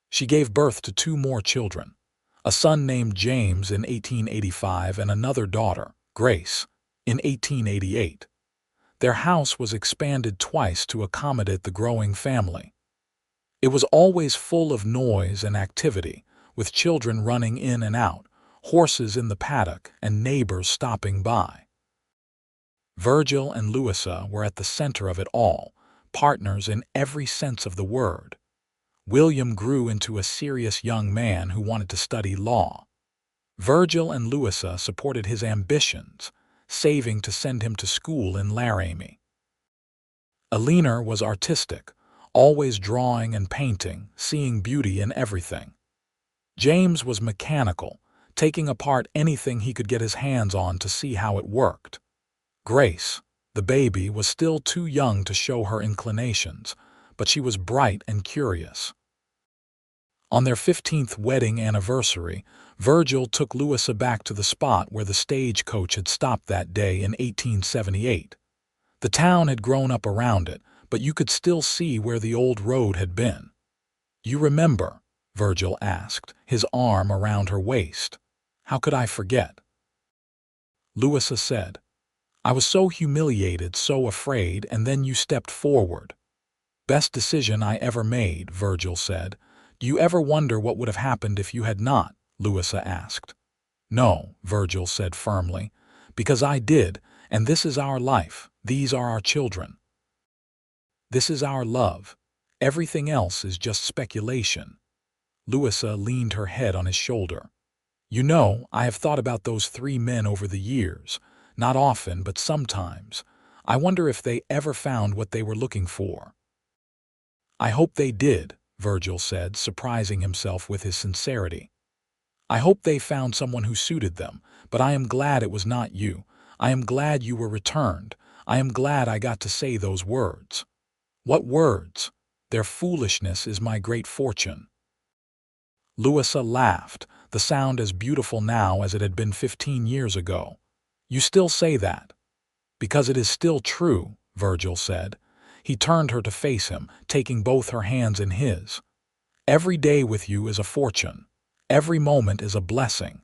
She gave birth to 2 more children, a son named James in 1885 and another daughter, Grace, in 1888. Their house was expanded twice to accommodate the growing family. It was always full of noise and activity, with children running in and out, horses in the paddock, and neighbors stopping by. Virgil and Louisa were at the center of it all, partners in every sense of the word. William grew into a serious young man who wanted to study law. Virgil and Louisa supported his ambitions, saving to send him to school in Laramie. Alina was artistic, always drawing and painting, seeing beauty in everything. James was mechanical, taking apart anything he could get his hands on to see how it worked. Grace, the baby, was still too young to show her inclinations, but she was bright and curious. On their 15th wedding anniversary, Virgil took Louisa back to the spot where the stagecoach had stopped that day in 1878. The town had grown up around it, but you could still see where the old road had been. "You remember?" Virgil asked, his arm around her waist. "How could I forget?" Louisa said, "I was so humiliated, so afraid, and then you stepped forward." "Best decision I ever made," Virgil said. "Do you ever wonder what would have happened if you had not?" Louisa asked. "No," Virgil said firmly, "because I did, and this is our life, these are our children. This is our love. Everything else is just speculation." Louisa leaned her head on his shoulder. "You know, I have thought about those 3 men over the years. Not often, but sometimes. I wonder if they ever found what they were looking for." "I hope they did," Virgil said, surprising himself with his sincerity. "I hope they found someone who suited them, but I am glad it was not you. I am glad you were returned. I am glad I got to say those words." "What words?" "Their foolishness is my great fortune." Louisa laughed, the sound as beautiful now as it had been 15 years ago. "You still say that?" "Because it is still true," Virgil said. He turned her to face him, taking both her hands in his. "Every day with you is a fortune. Every moment is a blessing.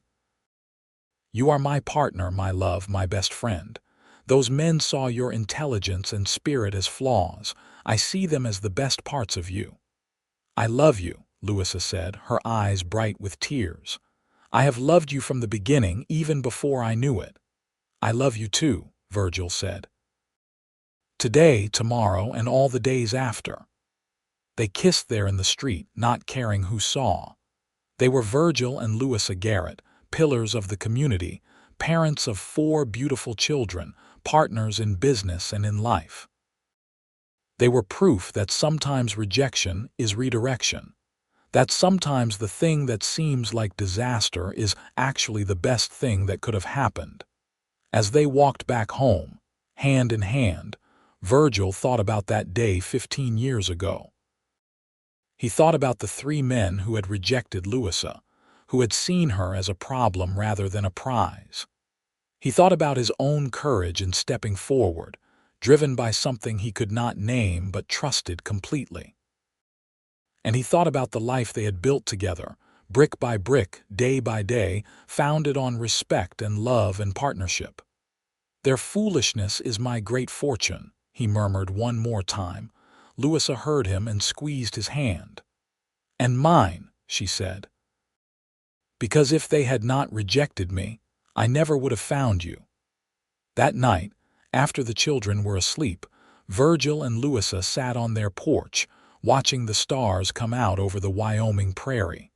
You are my partner, my love, my best friend. Those men saw your intelligence and spirit as flaws. I see them as the best parts of you." "I love you," Louisa said, her eyes bright with tears. "I have loved you from the beginning, even before I knew it." "I love you too," Virgil said. "Today, tomorrow, and all the days after." They kissed there in the street, not caring who saw. They were Virgil and Louisa Garrett, pillars of the community, parents of 4 beautiful children, partners in business and in life. They were proof that sometimes rejection is redirection, that sometimes the thing that seems like disaster is actually the best thing that could have happened. As they walked back home, hand in hand, Virgil thought about that day 15 years ago. He thought about the 3 men who had rejected Louisa, who had seen her as a problem rather than a prize. He thought about his own courage in stepping forward, driven by something he could not name but trusted completely. And he thought about the life they had built together, brick by brick, day by day, founded on respect and love and partnership. "Their foolishness is my great fortune," he murmured one more time. Louisa heard him and squeezed his hand. "And mine," she said. "Because if they had not rejected me, I never would have found you." That night, after the children were asleep, Virgil and Louisa sat on their porch, watching the stars come out over the Wyoming prairie.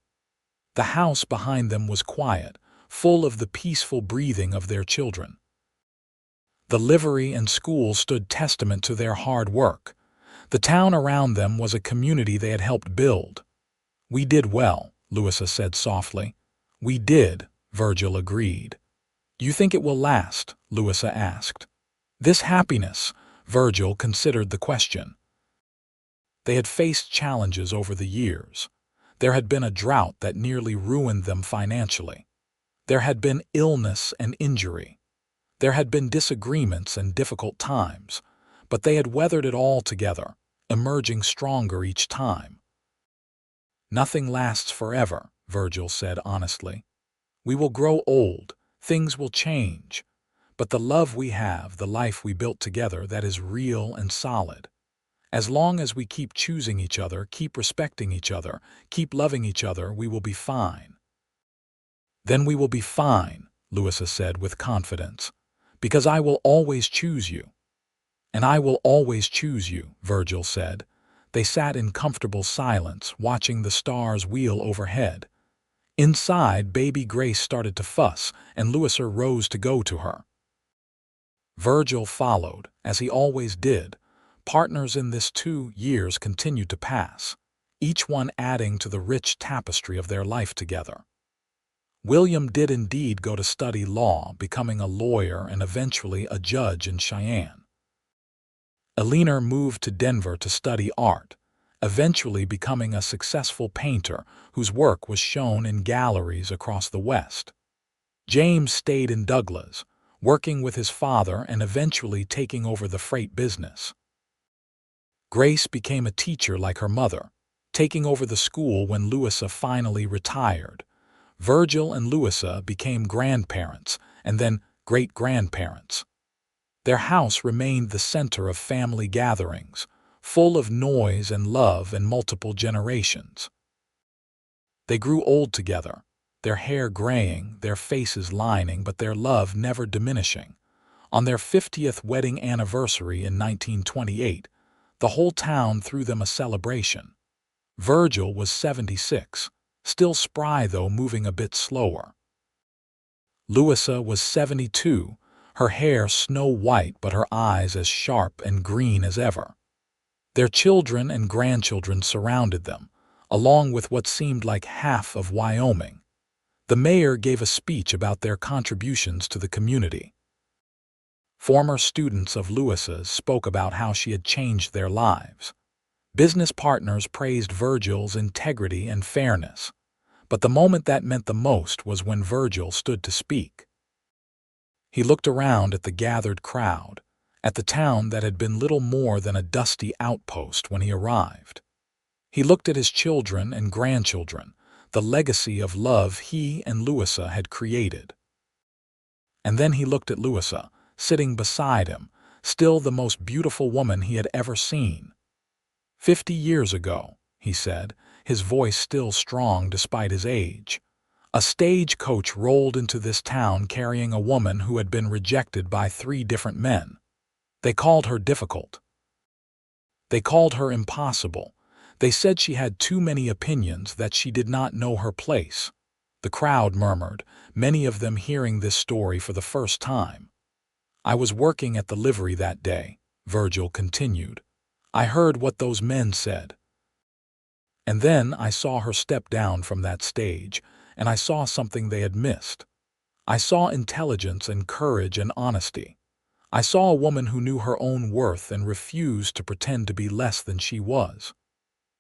The house behind them was quiet, full of the peaceful breathing of their children. The livery and school stood testament to their hard work. The town around them was a community they had helped build. "We did well," Louisa said softly. "We did," Virgil agreed. "You think it will last?" Louisa asked. "This happiness," Virgil considered the question. They had faced challenges over the years. There had been a drought that nearly ruined them financially. There had been illness and injury. There had been disagreements and difficult times, but they had weathered it all together, emerging stronger each time. "Nothing lasts forever," Virgil said honestly. "We will grow old, things will change, but the love we have, the life we built together, that is real and solid. As long as we keep choosing each other, keep respecting each other, keep loving each other, we will be fine." "Then we will be fine," Louisa said with confidence, "because I will always choose you." "And I will always choose you," Virgil said. They sat in comfortable silence, watching the stars wheel overhead. Inside, baby Grace started to fuss, and Louisa rose to go to her. Virgil followed, as he always did. Partners in this 2 years continued to pass. each one adding to the rich tapestry of their life together. William did indeed go to study law, becoming a lawyer and eventually a judge in Cheyenne. Eleanor moved to Denver to study art, eventually becoming a successful painter whose work was shown in galleries across the West. James stayed in Douglas, working with his father and eventually taking over the freight business. Grace became a teacher like her mother, taking over the school when Louisa finally retired. Virgil and Louisa became grandparents and then great-grandparents. Their house remained the center of family gatherings, full of noise and love in multiple generations. They grew old together, their hair graying, their faces lining, but their love never diminishing. On their 50th wedding anniversary in 1928, the whole town threw them a celebration. Virgil was 76, still spry though moving a bit slower. Louisa was 72, her hair snow-white but her eyes as sharp and green as ever. Their children and grandchildren surrounded them, along with what seemed like half of Wyoming. The mayor gave a speech about their contributions to the community. Former students of Louisa's spoke about how she had changed their lives. Business partners praised Virgil's integrity and fairness. But the moment that meant the most was when Virgil stood to speak. He looked around at the gathered crowd, at the town that had been little more than a dusty outpost when he arrived. He looked at his children and grandchildren, the legacy of love he and Louisa had created. And then he looked at Louisa, sitting beside him, still the most beautiful woman he had ever seen. 50 years ago, he said, his voice still strong despite his age, a stagecoach rolled into this town carrying a woman who had been rejected by 3 different men. They called her difficult. They called her impossible. They said she had too many opinions, that she did not know her place. The crowd murmured, many of them hearing this story for the first time. I was working at the livery that day, Virgil continued. I heard what those men said. And then I saw her step down from that stage, and I saw something they had missed. I saw intelligence and courage and honesty. I saw a woman who knew her own worth and refused to pretend to be less than she was.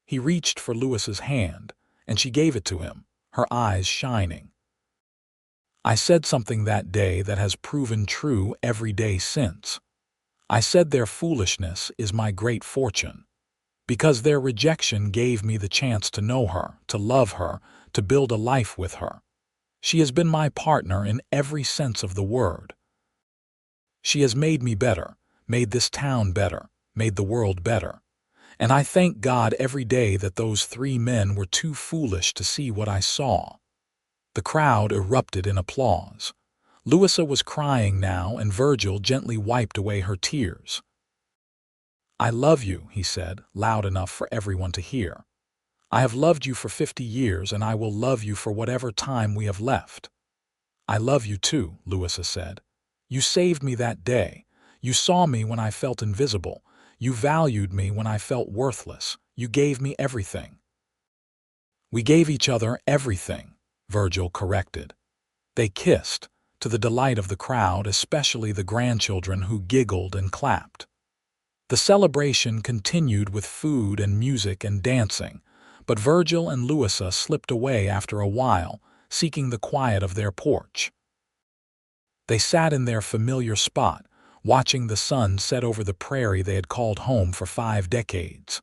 He reached for Louisa's hand, and she gave it to him, her eyes shining. I said something that day that has proven true every day since. I said their foolishness is my great fortune, because their rejection gave me the chance to know her, to love her, to build a life with her. She has been my partner in every sense of the word. She has made me better, made this town better, made the world better. And I thank God every day that those 3 men were too foolish to see what I saw. The crowd erupted in applause. Louisa was crying now, and Virgil gently wiped away her tears. I love you, he said, loud enough for everyone to hear. I have loved you for 50 years, and I will love you for whatever time we have left. I love you too, Louisa said. You saved me that day. You saw me when I felt invisible. You valued me when I felt worthless. You gave me everything. We gave each other everything, Virgil corrected. They kissed, to the delight of the crowd, especially the grandchildren who giggled and clapped. The celebration continued with food and music and dancing, but Virgil and Louisa slipped away after a while, seeking the quiet of their porch. They sat in their familiar spot, watching the sun set over the prairie they had called home for 5 decades.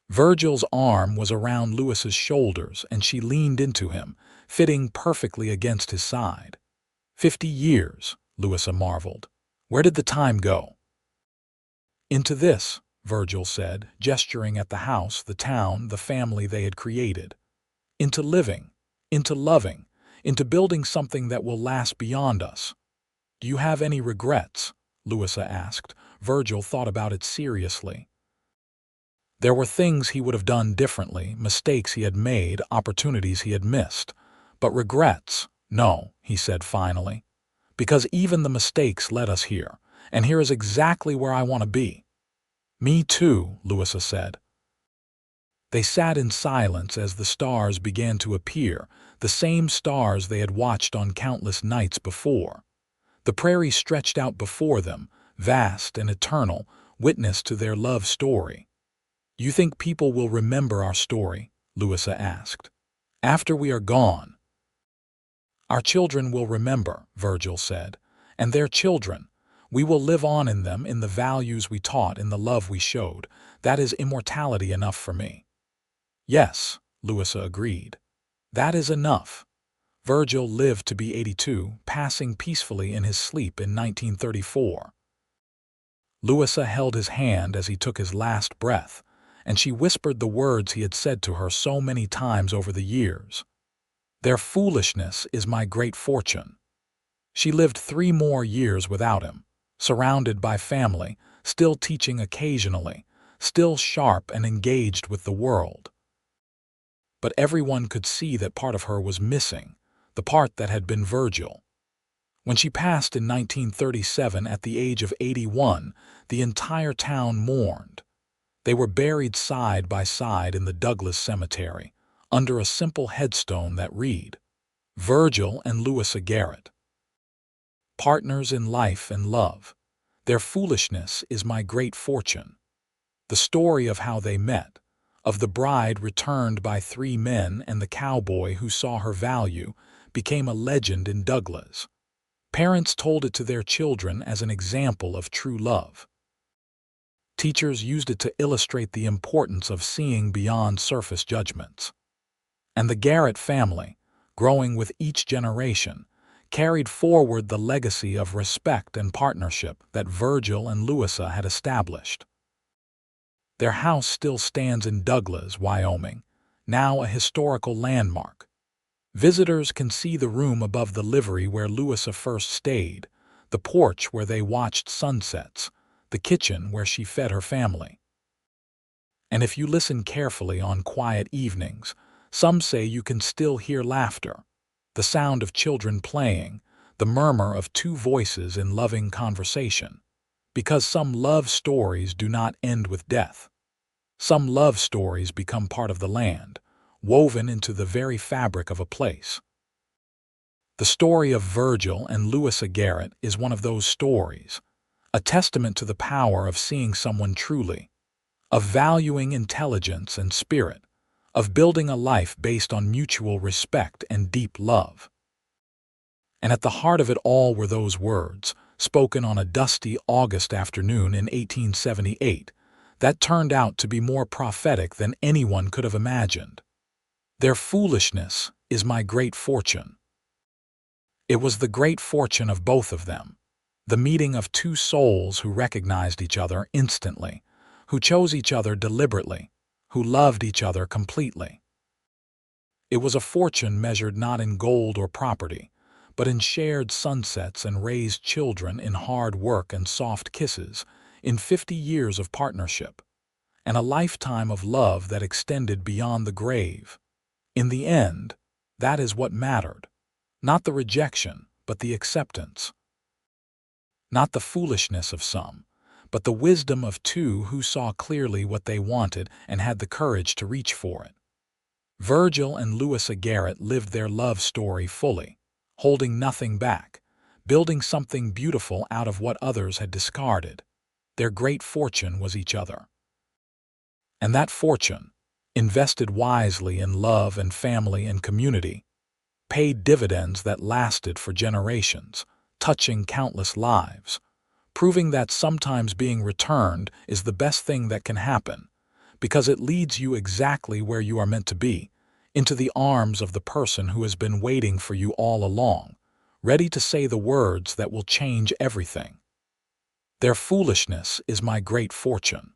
Virgil's arm was around Louisa's shoulders, and she leaned into him, fitting perfectly against his side. 50 years, Louisa marveled. Where did the time go? Into this, Virgil said, gesturing at the house, the town, the family they had created. Into living, into loving, into building something that will last beyond us. Do you have any regrets? Louisa asked. Virgil thought about it seriously. There were things he would have done differently, mistakes he had made, opportunities he had missed. But regrets, no, he said finally. Because even the mistakes led us here, and here is exactly where I want to be. Me too, Louisa said. They sat in silence as the stars began to appear, the same stars they had watched on countless nights before. The prairie stretched out before them, vast and eternal, witness to their love story. "You think people will remember our story?" Louisa asked. "After we are gone?" "Our children will remember," Virgil said, "and their children. We will live on in them, in the values we taught, in the love we showed. That is immortality enough for me." "Yes," Louisa agreed. "That is enough." Virgil lived to be 82, passing peacefully in his sleep in 1934. Louisa held his hand as he took his last breath, and she whispered the words he had said to her so many times over the years. "Their foolishness is my great fortune." She lived 3 more years without him, surrounded by family, still teaching occasionally, still sharp and engaged with the world. But everyone could see that part of her was missing, the part that had been Virgil. When she passed in 1937 at the age of 81, the entire town mourned. They were buried side by side in the Douglas Cemetery, under a simple headstone that read, "Virgil and Louisa Garrett. Partners in life and love. Their foolishness is my great fortune." The story of how they met, of the bride returned by 3 men and the cowboy who saw her value, became a legend in Douglas. Parents told it to their children as an example of true love. Teachers used it to illustrate the importance of seeing beyond surface judgments. And the Garrett family, growing with each generation, carried forward the legacy of respect and partnership that Virgil and Louisa had established. Their house still stands in Douglas, Wyoming, now a historical landmark. Visitors can see the room above the livery where Louisa first stayed, the porch where they watched sunsets, the kitchen where she fed her family. And if you listen carefully on quiet evenings, some say you can still hear laughter, the sound of children playing, the murmur of 2 voices in loving conversation. Because some love stories do not end with death. Some love stories become part of the land, woven into the very fabric of a place. The story of Virgil and Louisa Garrett is one of those stories, a testament to the power of seeing someone truly, of valuing intelligence and spirit, of building a life based on mutual respect and deep love. And at the heart of it all were those words, spoken on a dusty August afternoon in 1878, that turned out to be more prophetic than anyone could have imagined. "Their foolishness is my great fortune." It was the great fortune of both of them, the meeting of 2 souls who recognized each other instantly, who chose each other deliberately, who loved each other completely. It was a fortune measured not in gold or property, but in shared sunsets and raised children, in hard work and soft kisses, in 50 years of partnership, and a lifetime of love that extended beyond the grave. In the end, that is what mattered. Not the rejection, but the acceptance. Not the foolishness of some, but the wisdom of 2 who saw clearly what they wanted and had the courage to reach for it. Virgil and Louisa Garrett lived their love story fully, holding nothing back, building something beautiful out of what others had discarded. Their great fortune was each other. And that fortune, invested wisely in love and family and community, paid dividends that lasted for generations, touching countless lives, proving that sometimes being returned is the best thing that can happen, because it leads you exactly where you are meant to be, into the arms of the person who has been waiting for you all along, ready to say the words that will change everything. "Their foolishness is my great fortune."